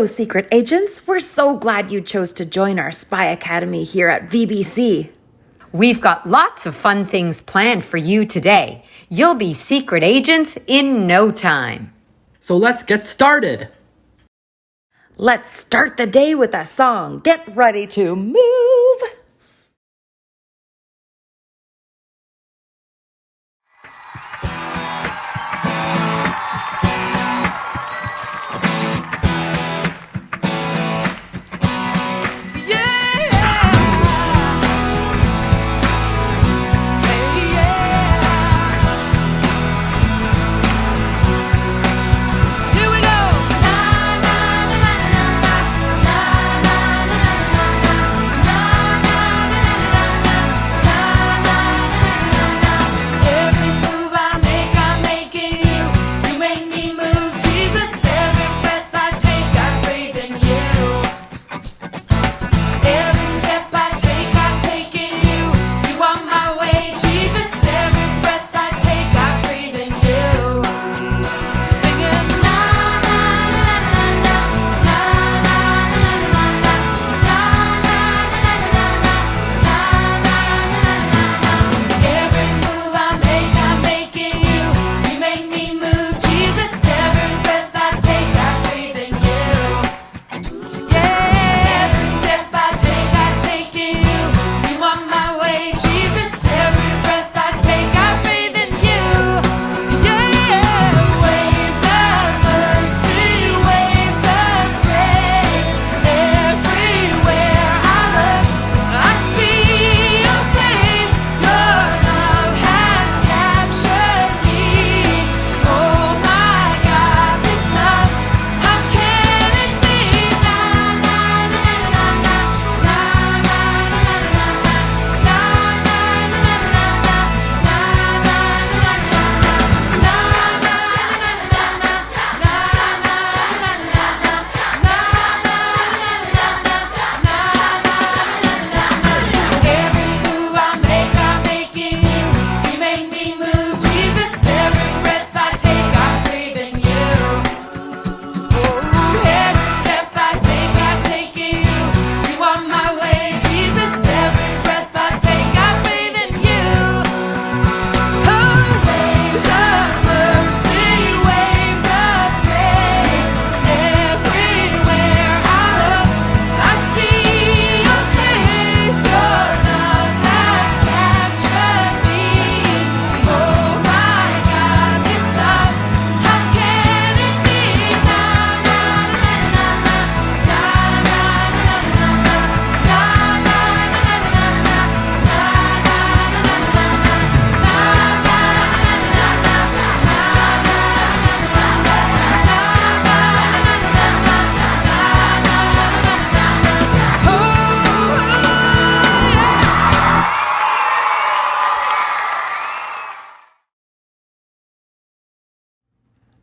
Hello, secret agents. We're so glad you chose to join our spy academy here at VBC. We've got lots of fun things planned for you today. You'll be secret agents in no time. So let's get started. Let's start the day with a song. Get ready to move.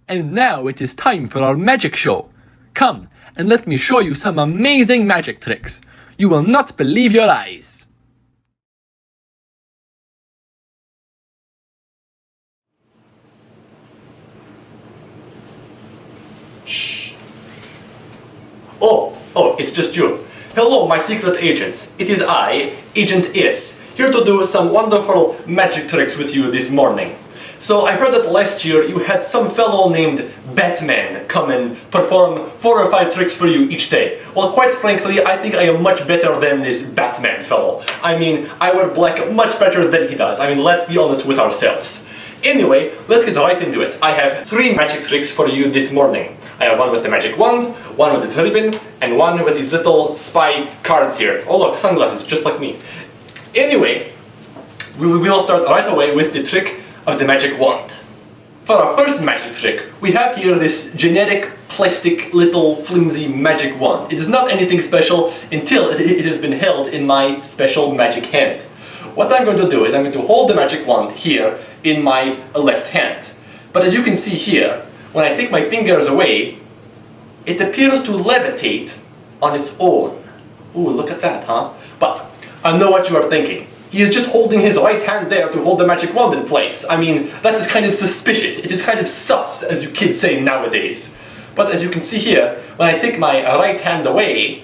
And now it is time for our magic show. Come and let me show you some amazing magic tricks. You will not believe your eyes. Shh. Oh, it's just you. Hello, my secret agents. It is I, Agent Is, here to do some wonderful magic tricks with you this morning. So I heard that last year you had some fellow named Batman come and perform 4 or 5 tricks for you each day. Well, quite frankly, I think I am much better than this Batman fellow. I mean, I wear black much better than he does. I mean, let's be honest with ourselves. Anyway, let's get right into it. I have 3 magic tricks for you this morning. I have one with the magic wand, one with this ribbon, and one with these little spy cards here. Oh look, sunglasses, just like me. Anyway, we will start right away with the trick of the magic wand. For our first magic trick, we have here this generic plastic little flimsy magic wand. It is not anything special until it has been held in my special magic hand. What I'm going to do is I'm going to hold the magic wand here in my left hand. But as you can see here, when I take my fingers away, it appears to levitate on its own. Ooh, look at that, huh? But I know what you are thinking. He is just holding his right hand there to hold the magic wand in place. I mean, that is kind of suspicious. It is kind of sus, as you kids say nowadays. But as you can see here, when I take my right hand away,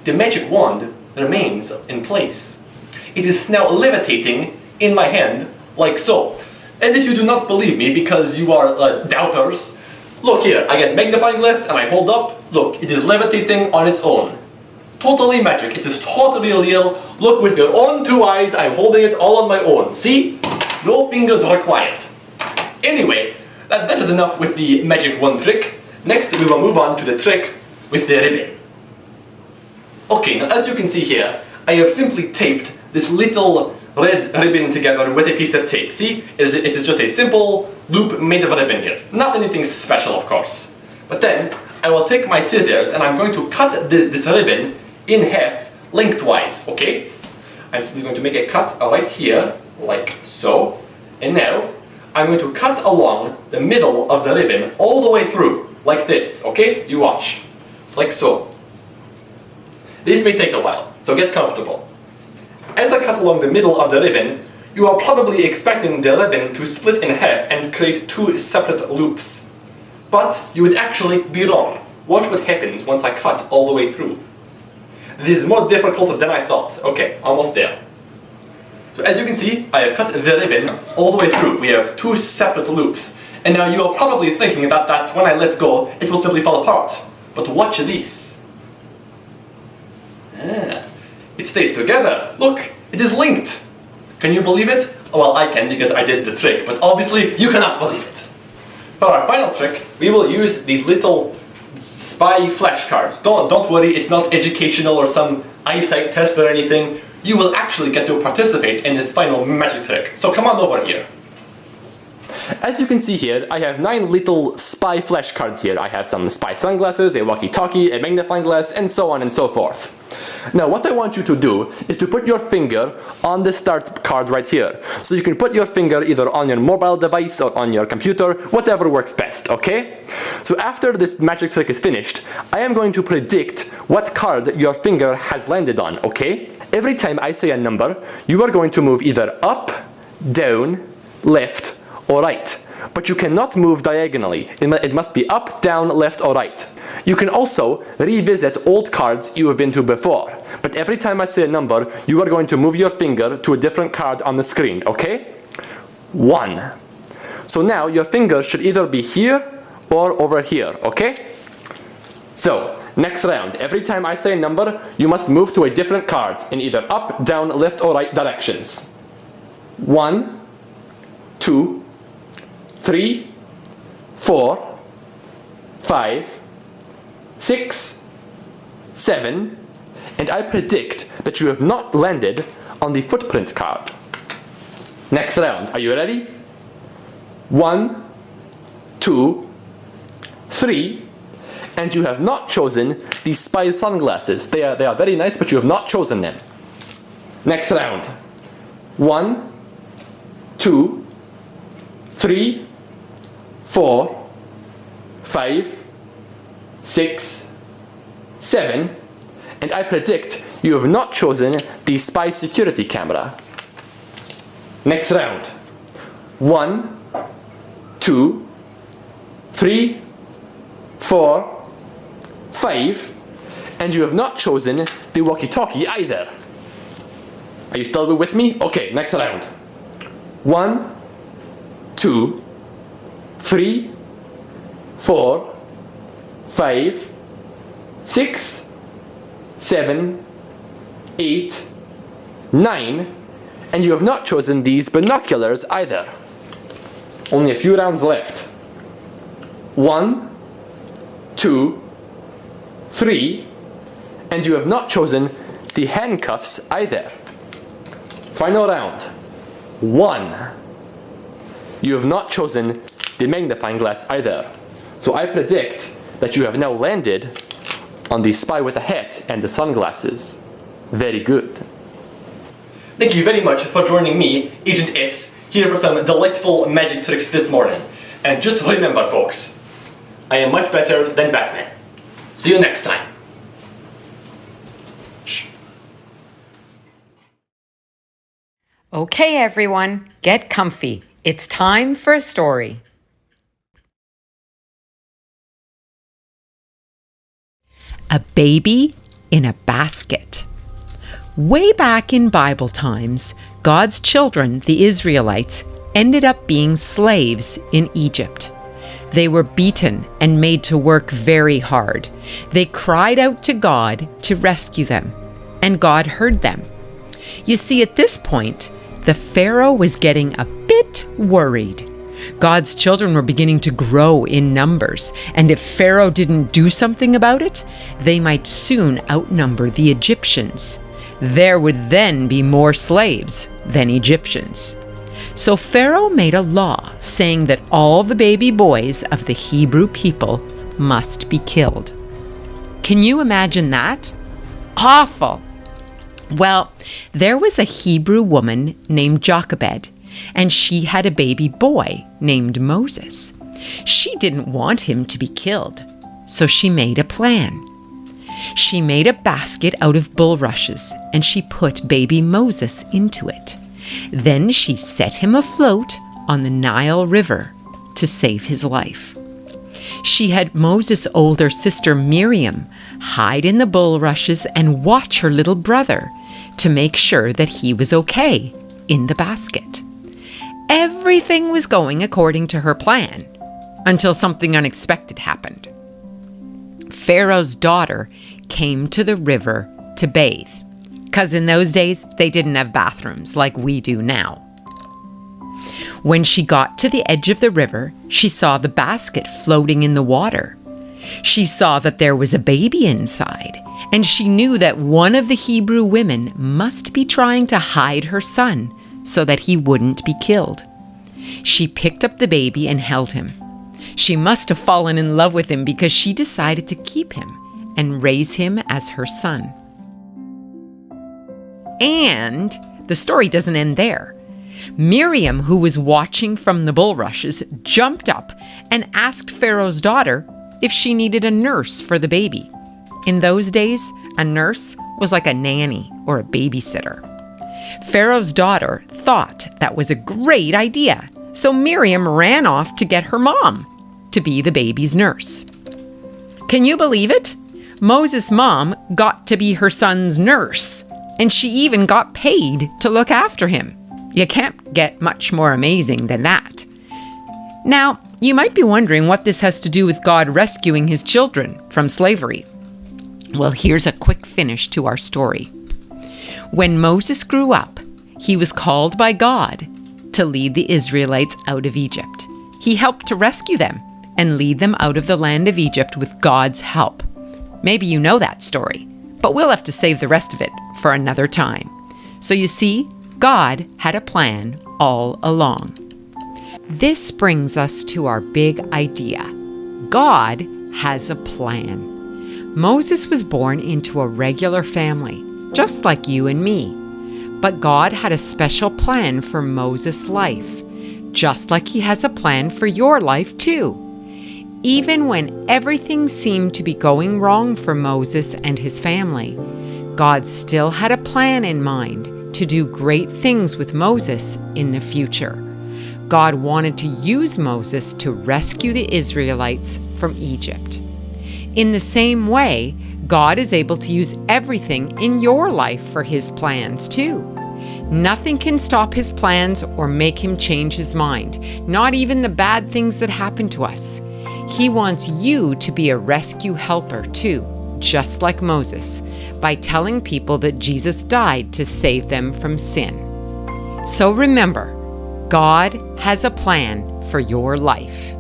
the magic wand remains in place. It is now levitating in my hand, like so. And if you do not believe me because you are doubters, look here, I get magnifying glass and I hold up, look, it is levitating on its own. Totally magic, it is totally real. Look with your own two eyes, I'm holding it all on my own. See? No fingers required. Anyway, that is enough with the magic wand trick. Next we will move on to the trick with the ribbon. Okay, now as you can see here, I have simply taped this little red ribbon together with a piece of tape. See? It is just a simple loop made of ribbon here. Not anything special, of course. But then, I will take my scissors and I'm going to cut this ribbon in half lengthwise, okay? I'm simply going to make a cut right here, like so. And now, I'm going to cut along the middle of the ribbon all the way through, like this, okay? You watch. Like so. This may take a while, so get comfortable. As I cut along the middle of the ribbon, you are probably expecting the ribbon to split in half and create two separate loops. But you would actually be wrong. Watch what happens once I cut all the way through. This is more difficult than I thought. Okay, almost there. So as you can see, I have cut the ribbon all the way through. We have two separate loops. And now you are probably thinking that when I let go, it will simply fall apart. But watch this. It stays together. Look, it is linked. Can you believe it? Well, I can because I did the trick, but obviously you cannot believe it. For our final trick, we will use these little spy flashcards. Don't worry, it's not educational or some eyesight test or anything. You will actually get to participate in this final magic trick. So come on over here. As you can see here, I have 9 little spy flashcards here. I have some spy sunglasses, a walkie-talkie, a magnifying glass, and so on and so forth. Now what I want you to do is to put your finger on the start card right here. So you can put your finger either on your mobile device or on your computer, whatever works best, okay? So after this magic trick is finished, I am going to predict what card your finger has landed on, okay? Every time I say a number, you are going to move either up, down, left, or right. But you cannot move diagonally. It must be up, down, left, or right. You can also revisit old cards you have been to before. But every time I say a number, you are going to move your finger to a different card on the screen, okay? 1. So now your finger should either be here or over here, okay? So, next round, every time I say a number, you must move to a different card in either up, down, left, or right directions. 1, 2, 3, 4, 5, 6, 7, and I predict that you have not landed on the footprint card. Next round, are you ready? 1, 2, 3, and you have not chosen these spy sunglasses. They are very nice, but you have not chosen them. Next round. 1, 2, 3, 4, 5, 6, 7, and I predict you have not chosen the spy security camera. Next round. 1, 2, 3, 4, 5, and you have not chosen the walkie-talkie either. Are you still with me? Okay, next round. 1, 2, 3, 4, 5, 6, 7, 8, 9, and you have not chosen these binoculars either. Only a few rounds left. 1, 2, 3, and you have not chosen the handcuffs either. Final round. 1. You have not chosen the magnifying glass either. So I predict that you have now landed on the spy with the hat and the sunglasses. Very good. Thank you very much for joining me, Agent S, here for some delightful magic tricks this morning. And just remember, folks, I am much better than Batman. See you next time. Shh. Okay, everyone, get comfy. It's time for a story. A baby in a basket. Way back in Bible times, God's children, the Israelites, ended up being slaves in Egypt. They were beaten and made to work very hard. They cried out to God to rescue them, and God heard them. You see, at this point, the Pharaoh was getting a bit worried. God's children were beginning to grow in numbers, and if Pharaoh didn't do something about it, they might soon outnumber the Egyptians. There would then be more slaves than Egyptians. So Pharaoh made a law saying that all the baby boys of the Hebrew people must be killed. Can you imagine that? Awful! Well, there was a Hebrew woman named Jochebed, and she had a baby boy named Moses. She didn't want him to be killed, so she made a plan. She made a basket out of bulrushes, and she put baby Moses into it. Then she set him afloat on the Nile River to save his life. She had Moses' older sister Miriam hide in the bulrushes and watch her little brother to make sure that he was okay in the basket. Everything was going according to her plan until something unexpected happened. Pharaoh's daughter came to the river to bathe, because in those days they didn't have bathrooms like we do now. When she got to the edge of the river, she saw the basket floating in the water. She saw that there was a baby inside, and she knew that one of the Hebrew women must be trying to hide her son so that he wouldn't be killed. She picked up the baby and held him. She must have fallen in love with him because she decided to keep him and raise him as her son. And the story doesn't end there. Miriam, who was watching from the bulrushes, jumped up and asked Pharaoh's daughter if she needed a nurse for the baby. In those days, a nurse was like a nanny or a babysitter. Pharaoh's daughter thought that was a great idea, so Miriam ran off to get her mom to be the baby's nurse. Can you believe it? Moses' mom got to be her son's nurse, and she even got paid to look after him. You can't get much more amazing than that. Now, you might be wondering what this has to do with God rescuing his children from slavery. Well, here's a quick finish to our story. When Moses grew up, he was called by God to lead the Israelites out of Egypt. He helped to rescue them and lead them out of the land of Egypt with God's help. Maybe you know that story, but we'll have to save the rest of it for another time. So you see, God had a plan all along. This brings us to our big idea. God has a plan. Moses was born into a regular family, just like you and me. But God had a special plan for Moses' life, just like he has a plan for your life too. Even when everything seemed to be going wrong for Moses and his family, God still had a plan in mind to do great things with Moses in the future. God wanted to use Moses to rescue the Israelites from Egypt. In the same way, God is able to use everything in your life for his plans too. Nothing can stop his plans or make him change his mind, not even the bad things that happen to us. He wants you to be a rescue helper too, just like Moses, by telling people that Jesus died to save them from sin. So remember, God has a plan for your life.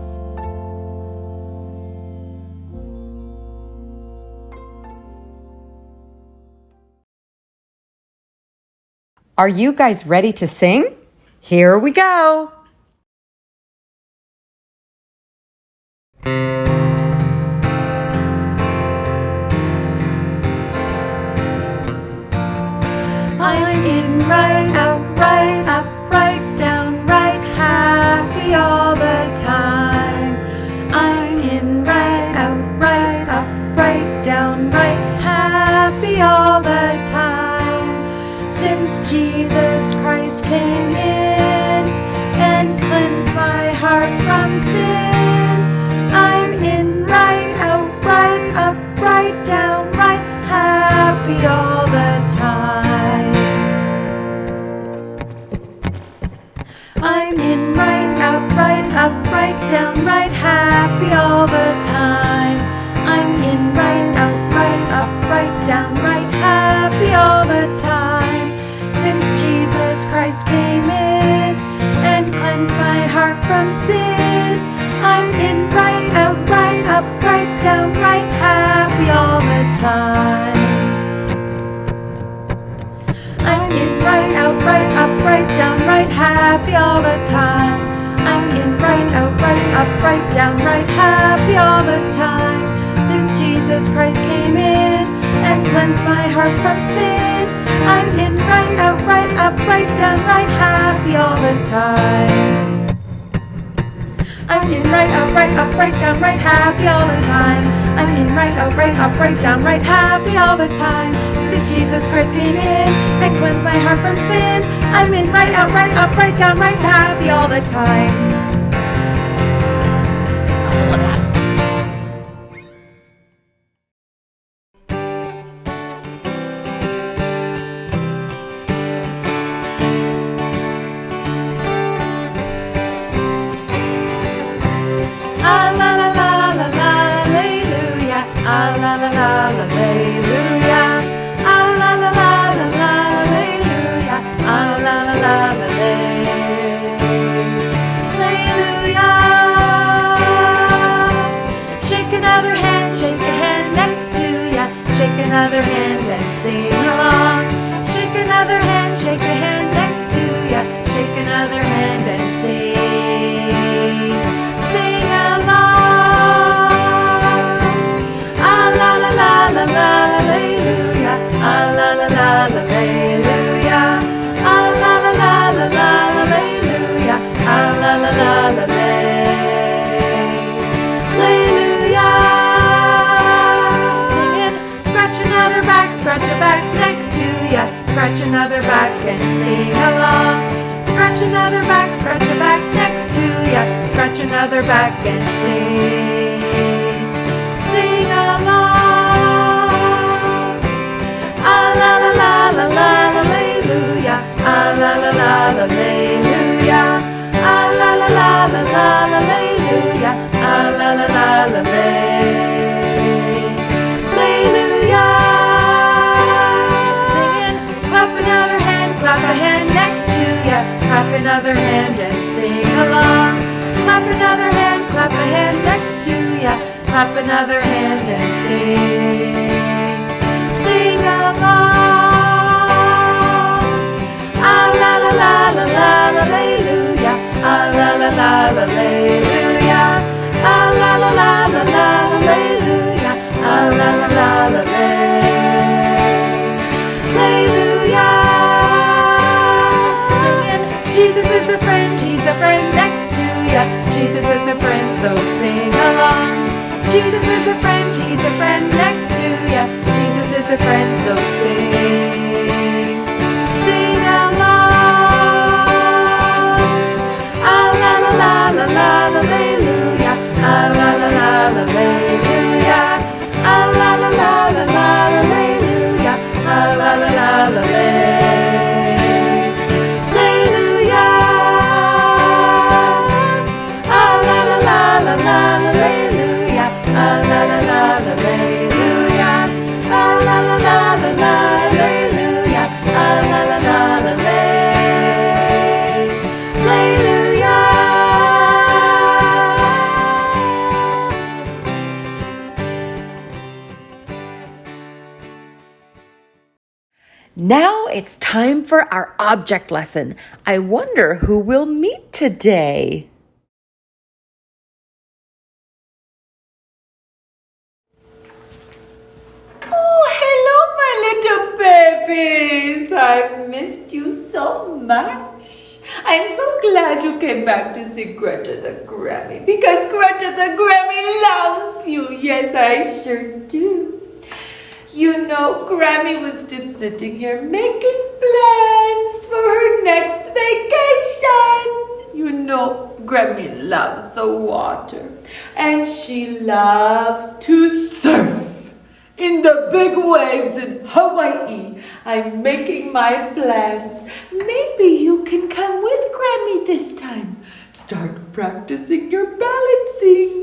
Are you guys ready to sing? Here we go. I'm in right out, right down, right happy all the time. I'm in right out, right down, right happy all the time. Since Jesus Christ came in and happy all the time. I'm in right, out, right, up, right, down, right, happy all the time. I'm in right, out, right, up, right, down, right, happy all the time. Since Jesus Christ came in and cleansed my heart from sin, I'm in right, out, right, up, right, down, right, happy all the time. I'm in right, out, right, up, right, down, right, happy all the time. I'm in right, out, right, up, right, down, right, happy all the time. Since Jesus Christ came in and cleansed my heart from sin, I'm in right, out, right, up, right, down, right, happy all the time. I'm in right, out, right, up, right, down, right, happy all the time. I'm in right, out, right, up, right, down, right, happy all the time. Since Jesus Christ came in and cleansed my heart from sin, I'm in right, out, right, up, right, down, right, happy all the time. Another hand and sing along. Shake another hand, shake a hand next to ya. Shake another hand and sing. Sing along. Ah la la la la la hallelujah. Ah la la la la hallelujah. Ah la la la la la hallelujah. Ah la la la la scratch a back next to ya. Scratch another back and sing along. Scratch another back, scratch a back next to ya. Scratch another back and sing. Sing along. Ah la la la la la hallelujah. Ah la la la la hallelujah. Ah la la la la la hallelujah. Ah la la la la hallelujah. Clap a hand next to ya. Clap another hand and sing along. Clap another hand, clap a hand next to ya. Clap another hand and sing. Sing along. Ah la la la la la hallelujah. Ah la la la la hallelujah. Ah la la la la la hallelujah. Ah la la la la hallelujah. Jesus is a friend, he's a friend next to ya. Jesus is a friend, so sing along. Jesus is a friend, he's a friend next to ya. Jesus is a friend, so sing. Sing along. Ah la la la la la hallelujah. Ah la la la la hallelujah. Ah la la la la la hallelujah. Ah la la la la hallelujah. Now it's time for our object lesson. I wonder who we'll meet today. Oh, hello, my little babies. I've missed you so much. I'm so glad you came back to see Greta the Grammy, because Greta the Grammy loves you. Yes, I sure do. You know, Grammy was just sitting here making plans for her next vacation. You know, Grammy loves the water, and she loves to surf. In the big waves in Hawaii, I'm making my plans. Maybe you can come with Grammy this time. Start practicing your balancing.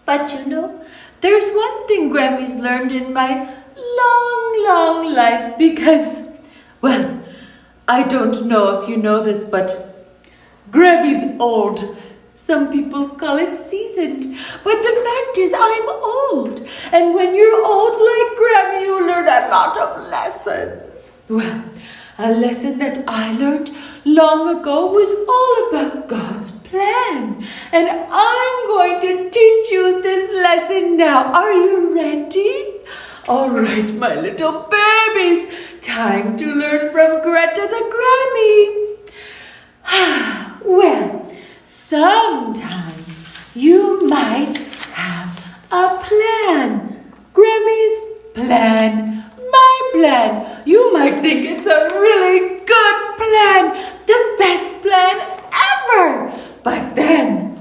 But you know, there's one thing Grammy's learned in my long life because, well, I don't know if you know this, but Grammy's old. Some people call it seasoned. But the fact is I'm old. And when you're old like Grammy, you learn a lot of lessons. Well, a lesson that I learned long ago was all about God's plan. And I'm going to teach you this lesson now. Are you ready? All right, my little babies. Time to learn from Greta the Grammy. Well, sometimes you might have a plan. Grammy's plan, my plan. You might think it's a really good plan, the best plan ever. But then,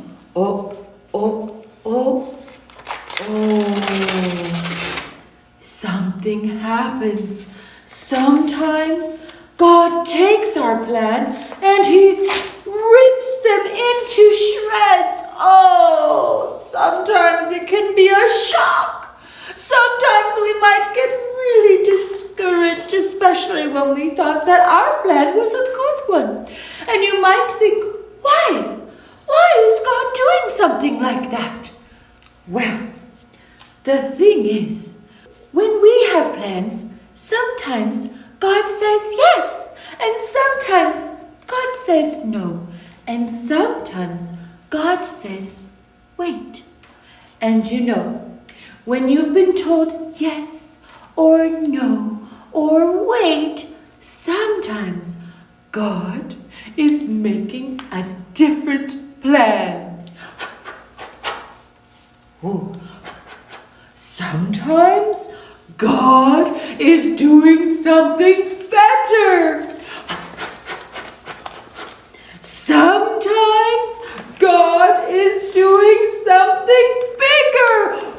something happens. Sometimes God takes our plan and He rips them into shreds. Oh, sometimes it can be a shock. Sometimes we might get really discouraged, especially when we thought that our plan was a good one. And you might think, why? Why is God doing something like that? Well, the thing is, when we have plans, sometimes God says yes, and sometimes God says no, and sometimes God says wait. And you know, when you've been told yes or no or wait, sometimes God is making a different plan. Oh, sometimes God is doing something better. Sometimes God is doing something bigger.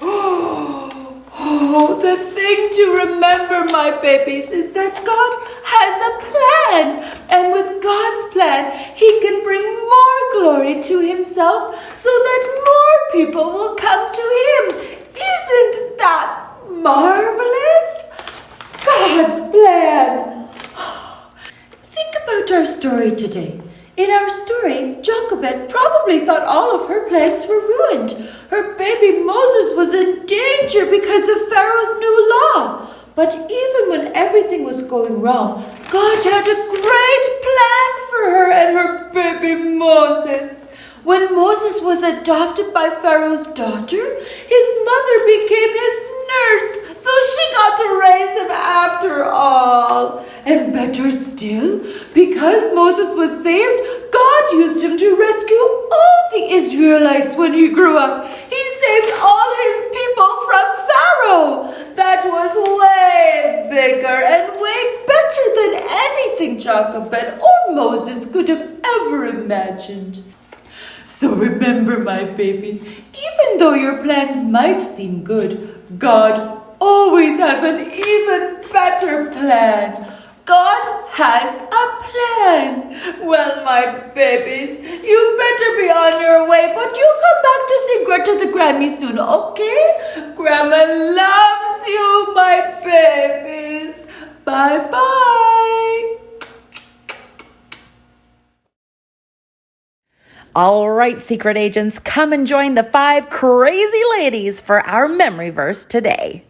Oh, the thing to remember, my babies, is that God has a plan. And with God's plan, He can bring more glory to Himself so that more people will come to Him. Isn't that marvelous? God's plan. Think about our story today. In our story, Jochebed probably thought all of her plans were ruined. Her baby Moses was in danger because of Pharaoh's new law. But even when everything was going wrong, God had a great plan for her and her baby Moses. When Moses was adopted by Pharaoh's daughter, his mother became his nurse, so she got to raise him after all. And better still, because Moses was saved, God used him to rescue all the Israelites when he grew up. He saved all his people from Pharaoh. That was way bigger and way better than anything Jochebed or Moses could have ever imagined. So remember, my babies, even though your plans might seem good, God always has an even better plan. God has a plan. Well, my babies, you better be on your way, but you come back to see Greta the Grammy soon, okay? Grandma loves you, my babies. Bye-bye. All right, secret agents, come and join the 5 crazy ladies for our memory verse today.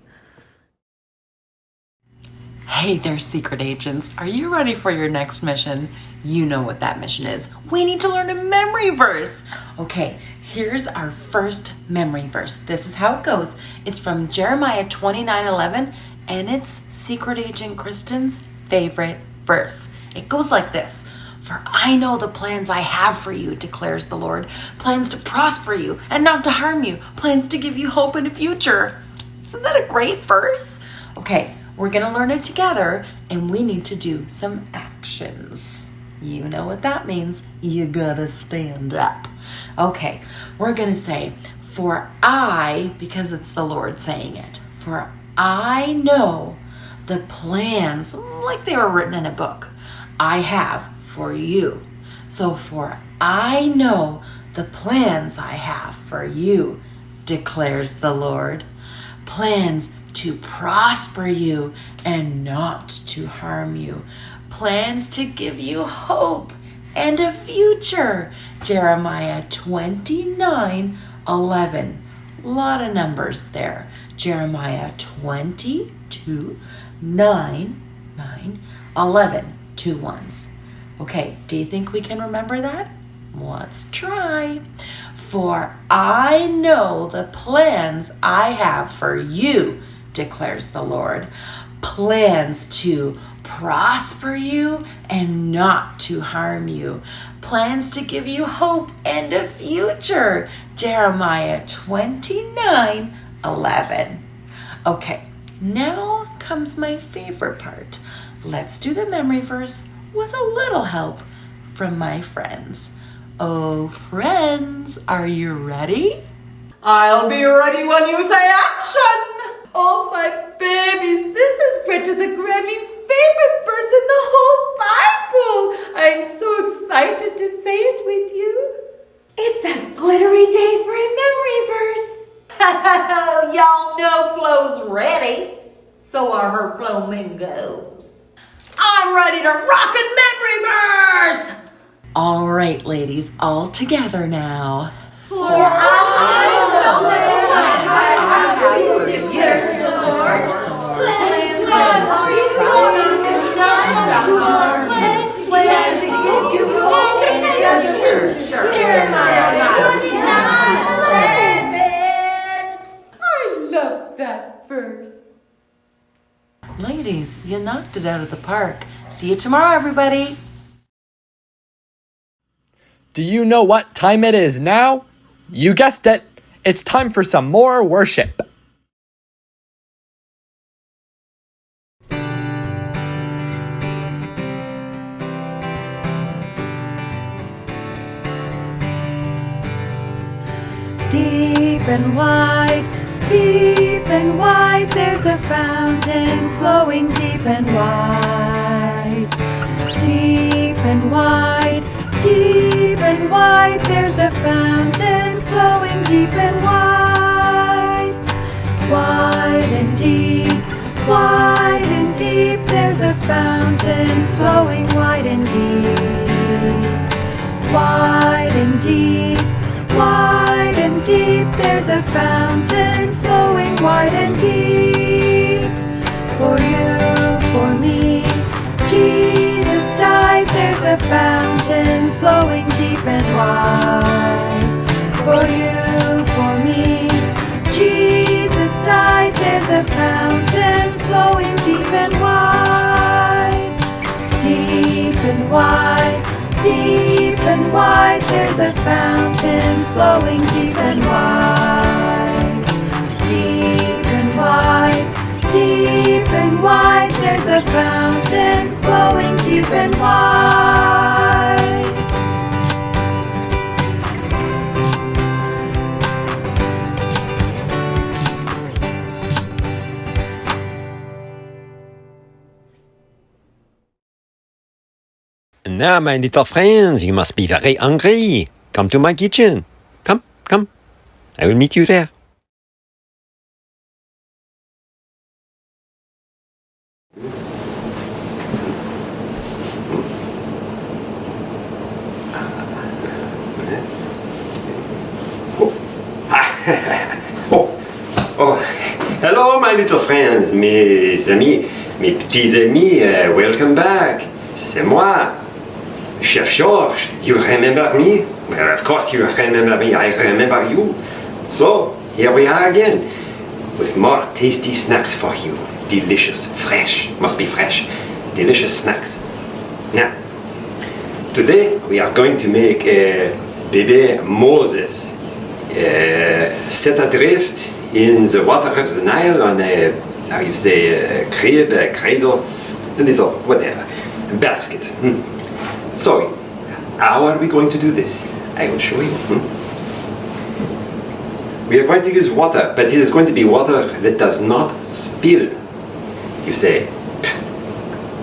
Hey there, secret agents. Are you ready for your next mission? You know what that mission is. We need to learn a memory verse. Okay, here's our first memory verse. This is how it goes. It's from Jeremiah 29:11, and it's Secret Agent Kristen's favorite verse. It goes like this. For I know the plans I have for you, declares the Lord. Plans to prosper you and not to harm you. Plans to give you hope and a future. Isn't that a great verse? Okay, We're going to learn it together, and we need to do some actions. You know what that means. You gotta stand up. Okay, we're going to say, for I, because it's the Lord saying it, for I know the plans, like they were written in a book, I have for you. So for I know the plans I have for you, declares the Lord. Plans to prosper you and not to harm you. Plans to give you hope and a future. Jeremiah 29:11. A lot of numbers there. Jeremiah 22:9, 2 ones. Okay, do you think we can remember that? Let's try. For I know the plans I have for you, declares the Lord. Plans to prosper you and not to harm you. Plans to give you hope and a future. Jeremiah 29:11. Okay, now comes my favorite part. Let's do the memory verse with a little help from my friends. Oh, friends, are you ready? I'll be ready when you say action. Oh, my babies, this is Greta the Grammy's favorite verse in the whole Bible. I'm so excited to say it with you. It's a glittery day for a memory verse. Y'all know Flo's ready. So are her flamingos. I'm ready to rock a memory verse. All right, ladies, all together now. For I know that I have you declares the Lord. Plans to prosper you and not to harm you. Plans to give you hope and a future. Jeremiah 29:11. I love that verse. Ladies, you knocked it out of the park. See you tomorrow, everybody. Do you know what time it is now? You guessed it. It's time for some more worship. Deep and wide, there's a fountain flowing deep and wide. Deep and wide, there's a fountain flowing deep and wide. Wide and deep, there's a fountain flowing wide and deep. Wide and deep, there's a fountain flowing wide and deep. For you, for me, Jesus died, there's a fountain flowing deep and wide. For you, for me, Jesus died, there's a fountain flowing deep and wide. Deep and wide, there's a fountain flowing deep and wide. Deep and wide, there's a fountain flowing deep and wide. Now, my little friends, you must be very hungry. Come to my kitchen. Come. I will meet you there. Hello, my little friends, mes amis, mes petits amis, welcome back. C'est moi, Chef George. You remember me? Well, of course you remember me. I remember you. So, here we are again, with more tasty snacks for you. Delicious, fresh, must be fresh, delicious snacks. Now, today we are going to make baby Moses set adrift in the water of the Nile on a how you say, crib, cradle, a little, whatever, basket. So, how are we going to do this? I will show you. We are going to use water, but it is going to be water that does not spill. You say,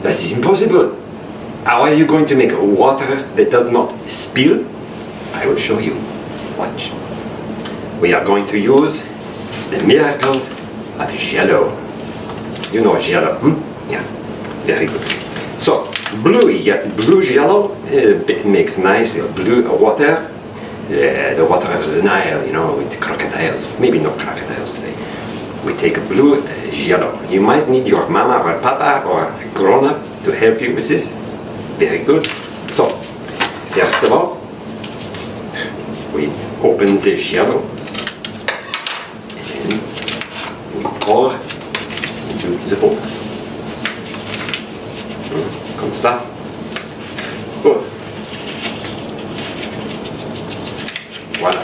that is impossible. How are you going to make water that does not spill? I will show you. Watch. We are going to use the miracle of Jello. You know Jello, Yeah, very good. So, blue Jello makes nice blue water. The water of the Nile, with crocodiles. Maybe not crocodiles today. We take blue Jello. You might need your mama or papa or a grown-up to help you with this. Very good. So, first of all, we open the Jello and we pour into the bowl. Comme ça. Oh. Voilà.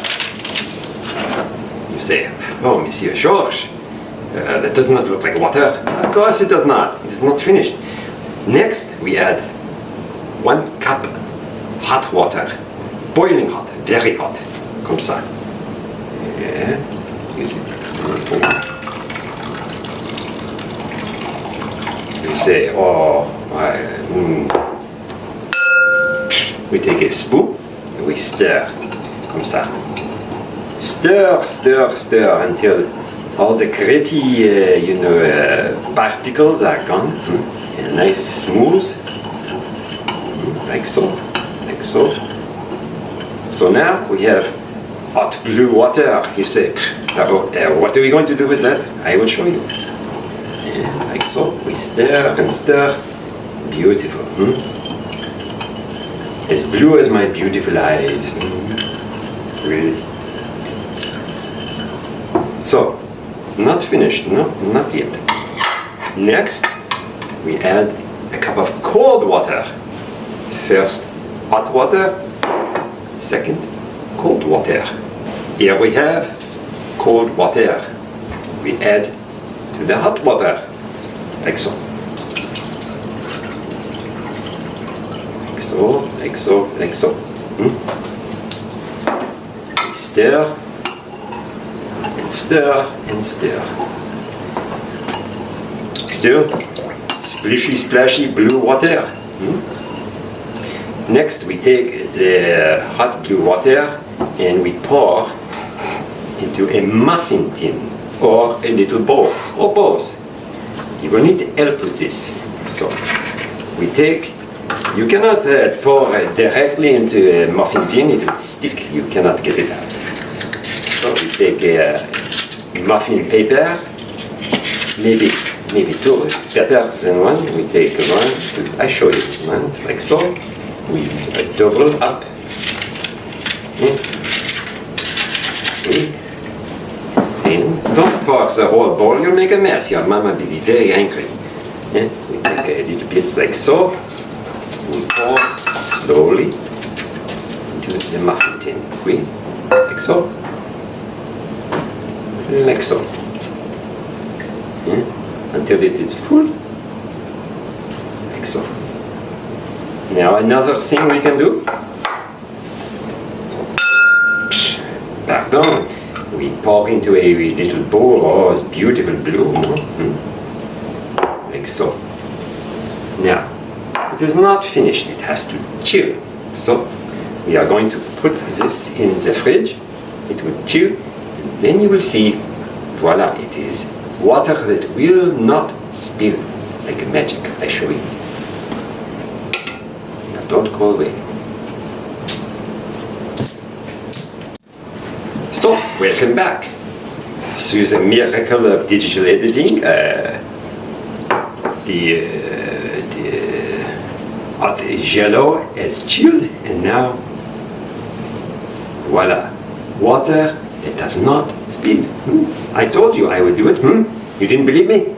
You say, oh, Monsieur Georges, that does not look like water. Of course it does not. It is not finished. Next, we add 1 cup hot water. Boiling hot, very hot. Comme ça. Yeah. You see. You say, oh, we take a spoon and we stir. Comme ça. Stir, stir, stir until all the gritty, particles are gone. And nice, smooth. Like so, like so. So now we have hot blue water. You say, what are we going to do with that? I will show you. And like so, we stir and stir. Beautiful. As blue as my beautiful eyes. Really. So, not finished, no, not yet. Next, we add a cup of cold water. First, hot water. Second, cold water. Here we have cold water. We add to the hot water, like so. Like so, like so, like so. We stir, and stir, and stir. Still, splishy, splashy blue water. Next, we take the hot blue water and we pour into a muffin tin or a little bowl, or both. You will need help with this. So, we take, you cannot pour directly into a muffin tin, it will stick, you cannot get it out. So, we take a muffin paper, maybe 2, it's better than 1. We take 1, I show you one, like so. We double up. And don't pour the whole bowl, you'll make a mess. Your mama will be very angry. We take a little bit like so. We pour slowly into the muffin tin. Like so. Like so. Until it is full. Like so. Now another thing we can do. Pardon. We pour into a little bowl. Oh, it's beautiful blue. Like so. Now, it is not finished. It has to chill. So, we are going to put this in the fridge. It will chill. And then you will see, voila, it is water that will not spill. Like magic. I show you. Don't go away. So, welcome back. Through the miracle of digital editing, the hot Jello has chilled, and now, voila, water that does not spill. I told you I would do it. You didn't believe me?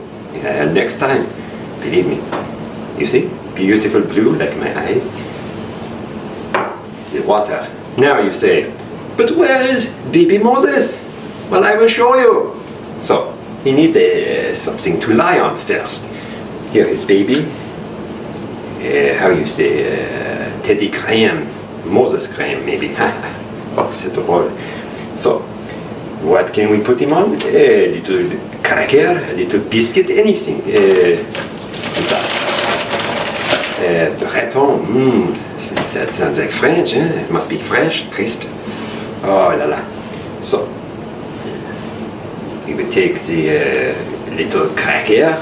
Next time, believe me. You see? Beautiful blue like my eyes. The water. Now you say, but where is baby Moses? Well, I will show you. So, He needs something to lie on first. Here is baby. How you say, Teddy Graham, Moses Graham maybe. Oh, c'est drôle. So, what can we put him on? A little cracker, a little biscuit, anything. What's that? Breton, that sounds like French, It must be fresh, crisp. Oh la la. So, we would take the little cracker.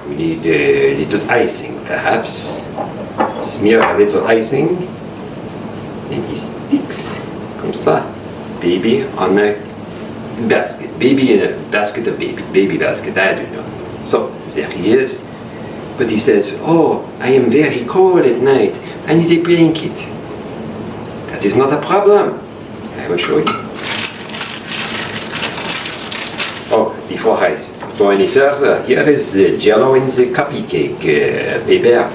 We need a little icing, perhaps. Smear a little icing. And he sticks, comme ça. Baby on a basket. Baby in a basket of baby. Baby basket, I don't know. So, there he is. But he says, oh, I am very cold at night. I need a blanket. That is not a problem. I will show you. Oh, before I go any further, here is the jello in the cupcake paper.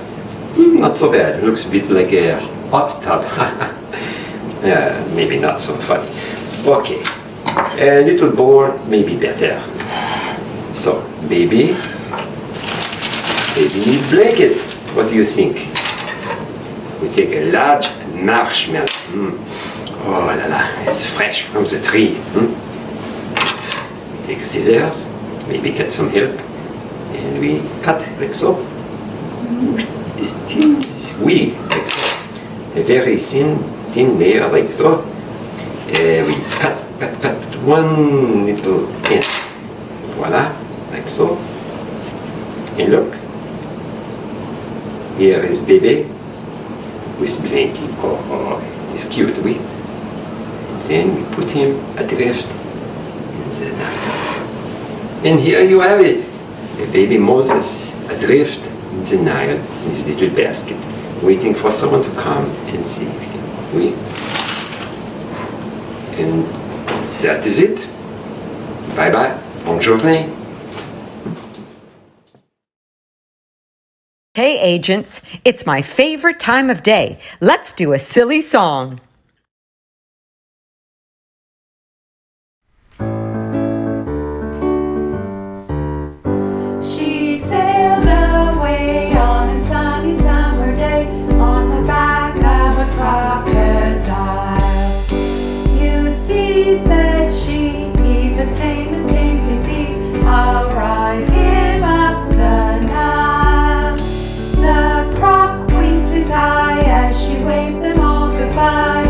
Not so bad. Looks a bit like a hot tub. Maybe not so funny. Okay. A little bowl, maybe better. So, baby's blanket. What do you think? We take a large marshmallow. Oh la la, it's fresh from the tree. We take scissors, maybe get some help, and we cut like so. This thin, like so. A very thin layer like so. We cut one little end. Voila, like so. And look, here is baby with blanket. Oh, he's cute, we. And then we put him adrift in the Nile. And here you have it, a baby Moses adrift in the Nile in his little basket, waiting for someone to come and save him. Oui. And that is it. Bye bye. Bonne journée. Hey, agents, it's my favorite time of day. Let's do a silly song. She sailed away on a sunny summer day on the back of a crocodile. You see, said she, he's as tame can be. I'll ride him up the Nile. The croc winked his eye as she waved them all goodbye,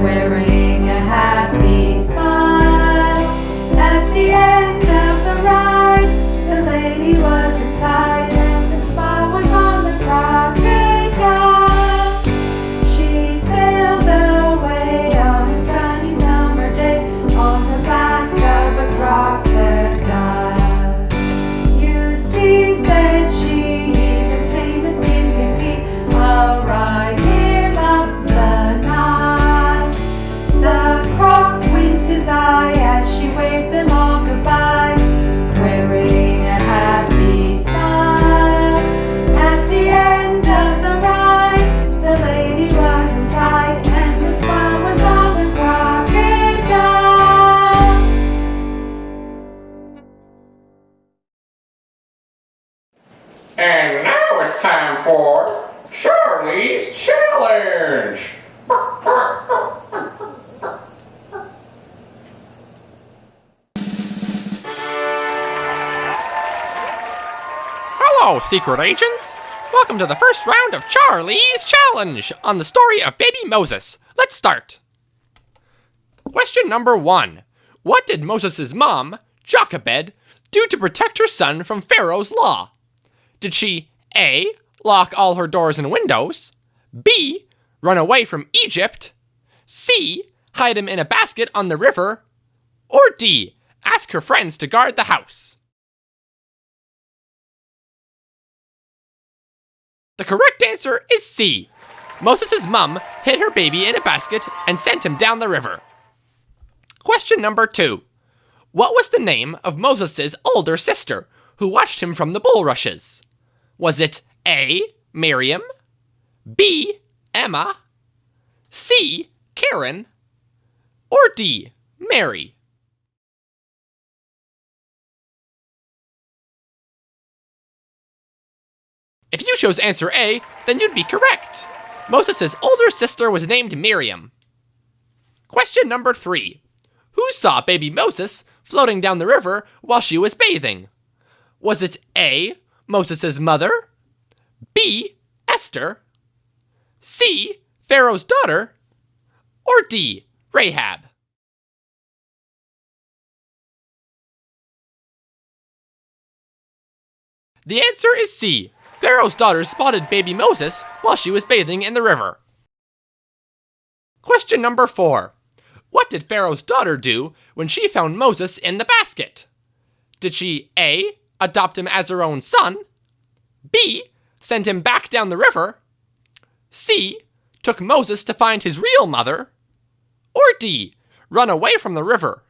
wearing a happy smile. At the end of the ride, the lady was inside and the spot was on the crocodile. She sailed away on a sunny summer day on the back of a crocodile. You see, said she, he's as tame as tame can be. I'll ride him up the Nile. The croc winked his eye as she waved them all goodbye, wearing a happy smile. At the end of the ride, the lady was inside and the smile was on the crocodile. And now it's time for Charlie's Challenge! Hello, secret agents! Welcome to the first round of Charlie's Challenge on the story of baby Moses. Let's start. Question number 1. What did Moses' mom, Jochebed, do to protect her son from Pharaoh's law? Did she A. Lock all her doors and windows, B. Run away from Egypt, C. Hide him in a basket on the river, or D. Ask her friends to guard the house? The correct answer is C. Moses' mom hid her baby in a basket and sent him down the river. Question number 2. What was the name of Moses' older sister who watched him from the bulrushes? Was it A. Miriam, B. Emma, C. Karen, or D. Mary? If you chose answer A, then you'd be correct. Moses' older sister was named Miriam. Question number 3. Who saw baby Moses floating down the river while she was bathing? Was it A, Moses' mother, B, Esther, C, Pharaoh's daughter, or D, Rahab? The answer is C. Pharaoh's daughter spotted baby Moses while she was bathing in the river. Question number 4. What did Pharaoh's daughter do when she found Moses in the basket? Did she A, adopt him as her own son, B, send him back down the river, C, took Moses to find his real mother, or D, run away from the river?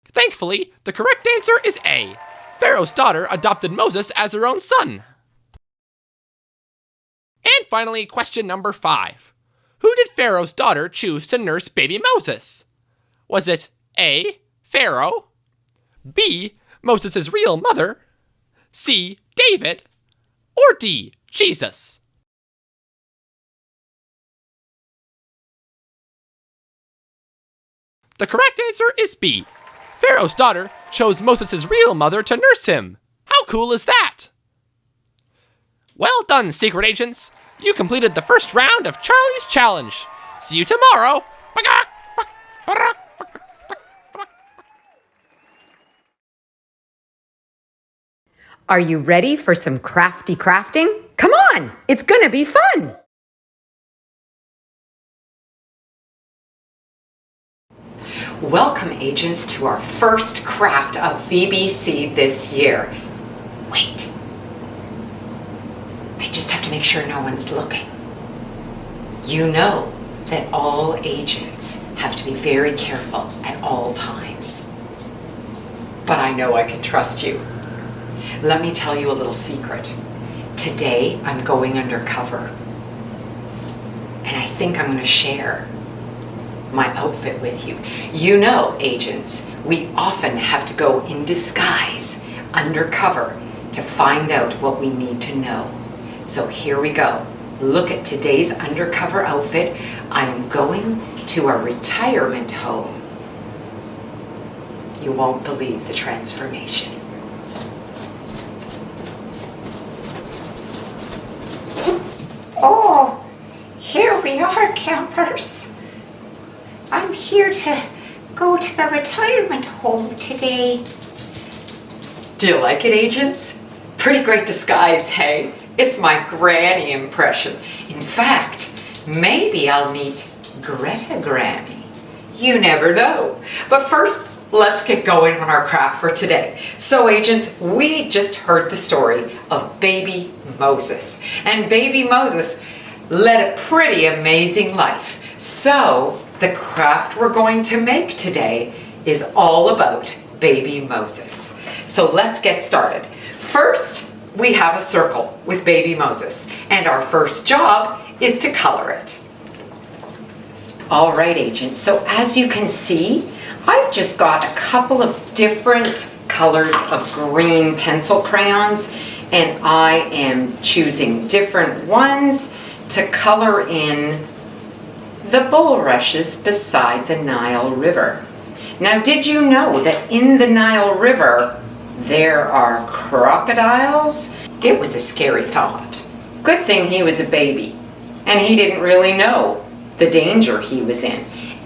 Thankfully, the correct answer is A. Pharaoh's daughter adopted Moses as her own son. And finally, question number 5. Who did Pharaoh's daughter choose to nurse baby Moses? Was it A, Pharaoh, B, Moses' real mother, C, David, or D, Jesus? The correct answer is B. Pharaoh's daughter chose Moses' real mother to nurse him. How cool is that? Well done, secret agents. You completed the first round of Charlie's Challenge. See you tomorrow. Are you ready for some crafty crafting? Come on, it's gonna be fun. Welcome, agents, to our first craft of VBC this year. Wait. I just have to make sure no one's looking. You know that all agents have to be very careful at all times. But I know I can trust you. Let me tell you a little secret. Today, I'm going undercover. And I think I'm going to share my outfit with you. You know, agents, we often have to go in disguise, undercover, to find out what we need to know. So here we go. Look at today's undercover outfit. I am going to a retirement home. You won't believe the transformation. Oh, here we are, campers. I'm here to go to the retirement home today. Do you like it, agents? Pretty great disguise, hey? It's my granny impression. In fact, maybe I'll meet Greta Granny. You never know. But first, let's get going on our craft for today. So, agents, we just heard the story of baby Moses. And baby Moses led a pretty amazing life. So, the craft we're going to make today is all about baby Moses. So let's get started. First, we have a circle with baby Moses, and our first job is to color it. All right, agents, so as you can see, I've just got a couple of different colors of green pencil crayons, and I am choosing different ones to color in the bulrushes beside the Nile River. Now, did you know that in the Nile River there are crocodiles? It was a scary thought. Good thing he was a baby and he didn't really know the danger he was in.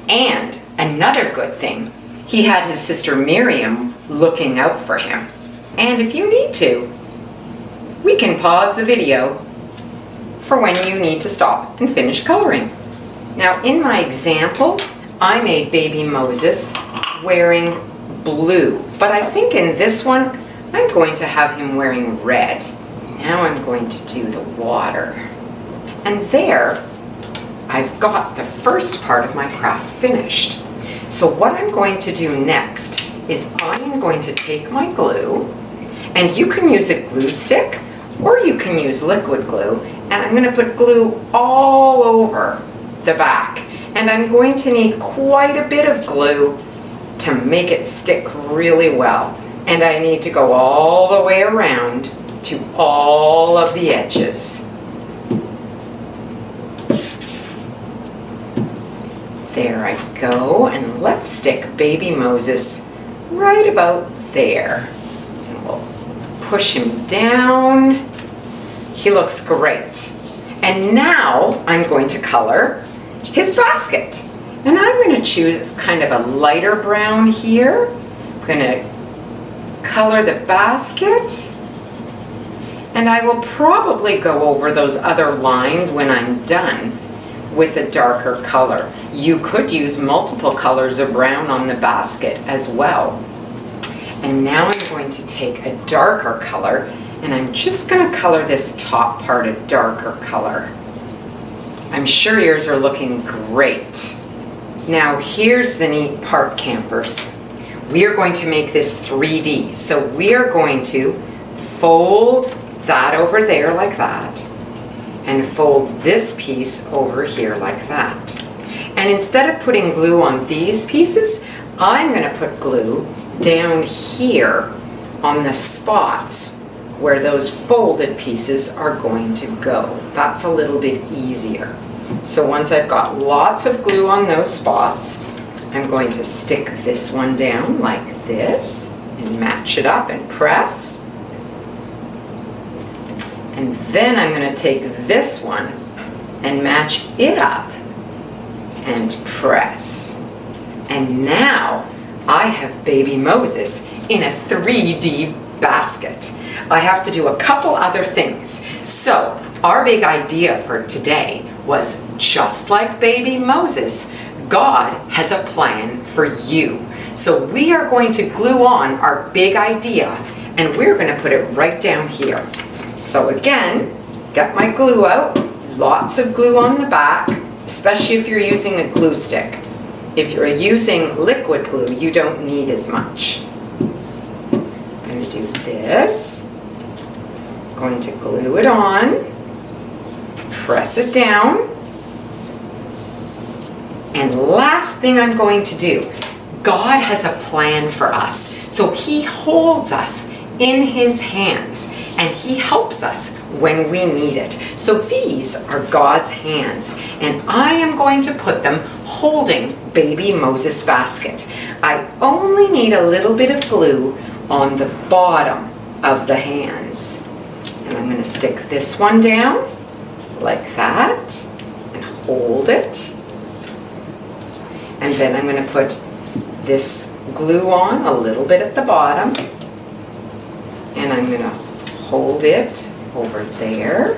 And another good thing, he had his sister Miriam looking out for him. And if you need to, we can pause the video for when you need to stop and finish coloring. Now, in my example, I made baby Moses wearing blue, but I think in this one, I'm going to have him wearing red. Now I'm going to do the water. And there, I've got the first part of my craft finished. So what I'm going to do next is I'm going to take my glue, and you can use a glue stick, or you can use liquid glue, and I'm going to put glue all over the back. And I'm going to need quite a bit of glue to make it stick really well. And I need to go all the way around to all of the edges. There I go, and let's stick baby Moses right about there. And we'll push him down. He looks great. And now I'm going to color his basket. And I'm going to choose kind of a lighter brown here. I'm going to color the basket. And I will probably go over those other lines when I'm done with a darker color. You could use multiple colors of brown on the basket as well. And now I'm going to take a darker color, and I'm just going to color this top part a darker color. I'm sure yours are looking great. Now here's the neat part, campers. We are going to make this 3D. So we are going to fold that over there like that, and fold this piece over here like that. And instead of putting glue on these pieces, I'm going to put glue down here on the spots where those folded pieces are going to go. That's a little bit easier. So once I've got lots of glue on those spots, I'm going to stick this one down like this and match it up and press. And then I'm going to take this one and match it up and press. And now I have baby Moses in a 3D basket. I have to do a couple other things. So our big idea for today was, just like baby Moses, God has a plan for you. So we are going to glue on our big idea, and we're going to put it right down here. So again, get my glue out, lots of glue on the back, especially if you're using a glue stick. If you're using liquid glue, you don't need as much. I'm going to do this, going to glue it on, press it down, and last thing I'm going to do, God has a plan for us. So He holds us in His hands, and He helps us when we need it. So these are God's hands, and I am going to put them holding baby Moses' basket. I only need a little bit of glue on the bottom of the hands. And I'm going to stick this one down like that and hold it. And then I'm going to put this glue on a little bit at the bottom, and I'm going to hold it over there.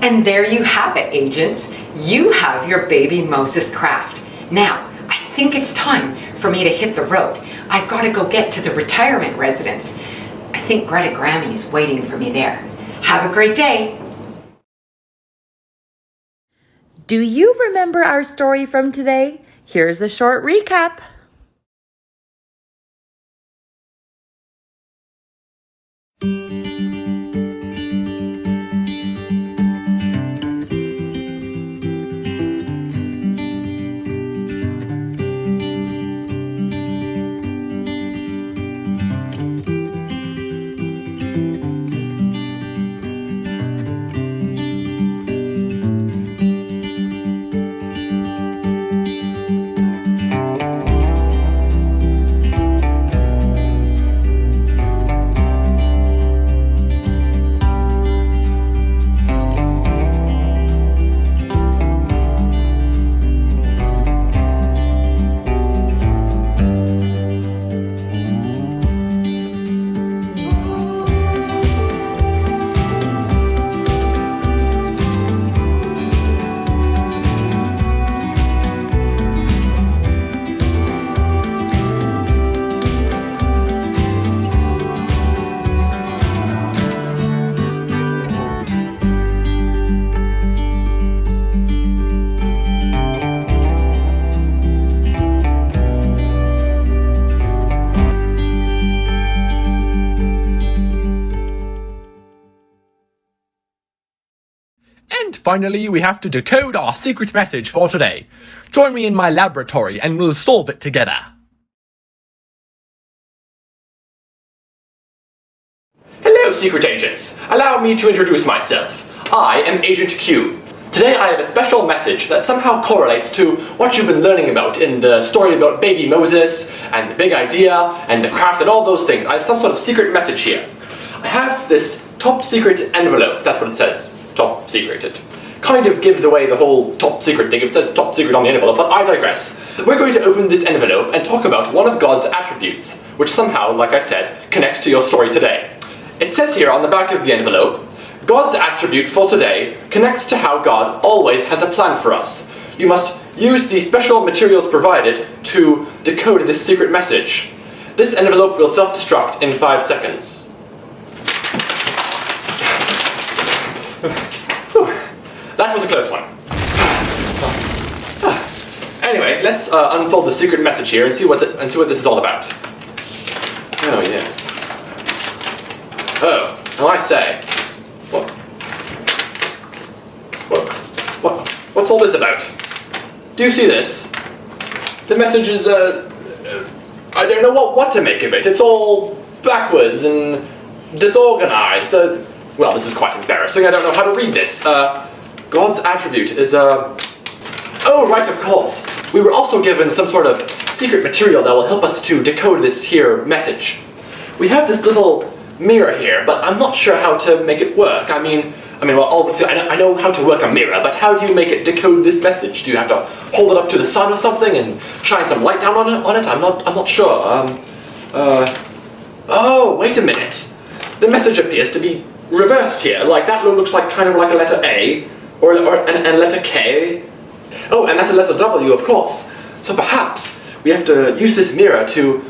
And there you have it, agents. You have your baby Moses craft. Now, I think it's time for me to hit the road. I've got to go get to the retirement residence. I think Greta Grammy is waiting for me there. Have a great day. Do you remember our story from today? Here's a short recap. And finally, we have to decode our secret message for today. Join me in my laboratory and we'll solve it together. secret agents, allow me to introduce myself. I am Agent Q. Today I have a special message that somehow correlates to what you've been learning about in the story about baby Moses, and the big idea, and the craft, and all those things. I have some sort of secret message here. I have this top secret envelope, that's what it says, top secret. It kind of gives away the whole top secret thing if it says top secret on the envelope, but I digress. We're going to open this envelope and talk about one of God's attributes, which somehow, like I said, connects to your story today. It says here on the back of the envelope, God's attribute for today connects to how God always has a plan for us. You must use the special materials provided to decode this secret message. This envelope will self-destruct in 5 seconds. That was a close one. Anyway, let's unfold the secret message here and see what this is all about. Oh, yes. Oh, I say. What's all this about? Do you see this? The message is, I don't know what to make of it. It's all backwards and disorganized. Well, this is quite embarrassing. I don't know how to read this. God's attribute is, oh, right, of course. We were also given some sort of secret material that will help us to decode this here message. We have this little mirror here, but I'm not sure how to make it work. I mean, well, obviously, I know how to work a mirror, but how do you make it decode this message? Do you have to hold it up to the sun or something and shine some light down on it? I'm not sure. Oh, wait a minute. The message appears to be reversed here. Like, that looks like kind of like a letter A, and a letter K. Oh, and that's a letter W, of course. So perhaps we have to use this mirror to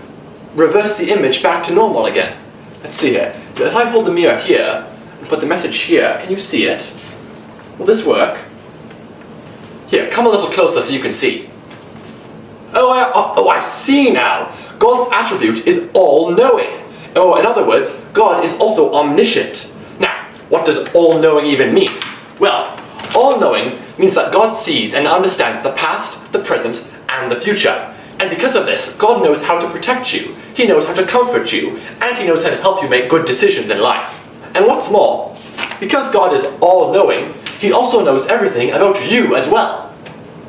reverse the image back to normal again. Let's see here. So if I hold the mirror here, and put the message here, can you see it? Will this work? Here, come a little closer so you can see. Oh, I see now. God's attribute is all-knowing. Oh, in other words, God is also omniscient. Now, what does all-knowing even mean? Well, all-knowing means that God sees and understands the past, the present, and the future. And because of this, God knows how to protect you, He knows how to comfort you, and He knows how to help you make good decisions in life. And what's more, because God is all-knowing, He also knows everything about you as well.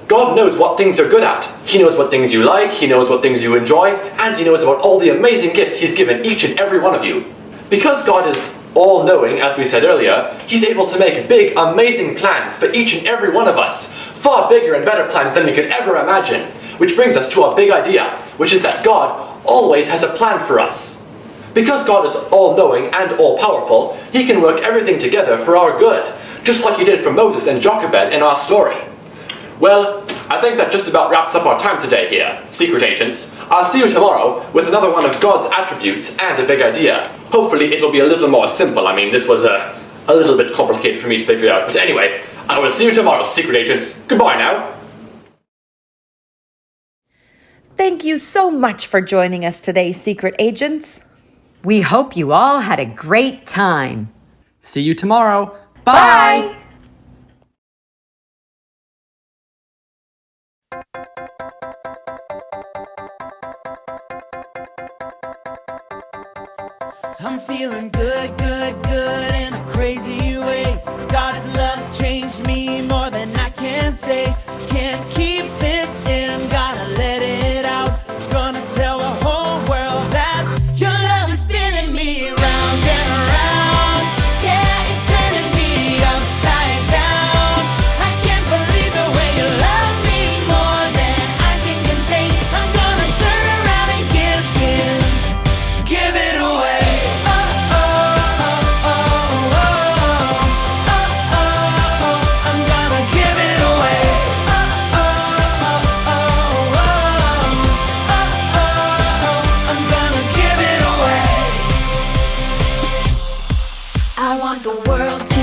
God knows what things you're good at. He knows what things you like, He knows what things you enjoy, and He knows about all the amazing gifts He's given each and every one of you. Because God is all-knowing, as we said earlier, He's able to make big, amazing plans for each and every one of us. Far bigger and better plans than we could ever imagine. Which brings us to our big idea, which is that God always has a plan for us. Because God is all-knowing and all-powerful, He can work everything together for our good, just like He did for Moses and Jochebed in our story. Well, I think that just about wraps up our time today here, secret agents. I'll see you tomorrow with another one of God's attributes and a big idea. Hopefully it'll be a little more simple. I mean, this was a little bit complicated for me to figure out. But anyway, I will see you tomorrow, secret agents. Goodbye now. Thank you so much for joining us today, secret agents. We hope you all had a great time. See you tomorrow. Bye. I'm feeling good, good, good in a crazy way. God's love changed me more than I can say. Can't keep this in, gotta let it out. Gonna tell the whole world that your love is spinning me round and around. Yeah, it's turning me upside down. I can't believe the way you love me more than I can contain. I'm gonna turn around and give it away. I want the world to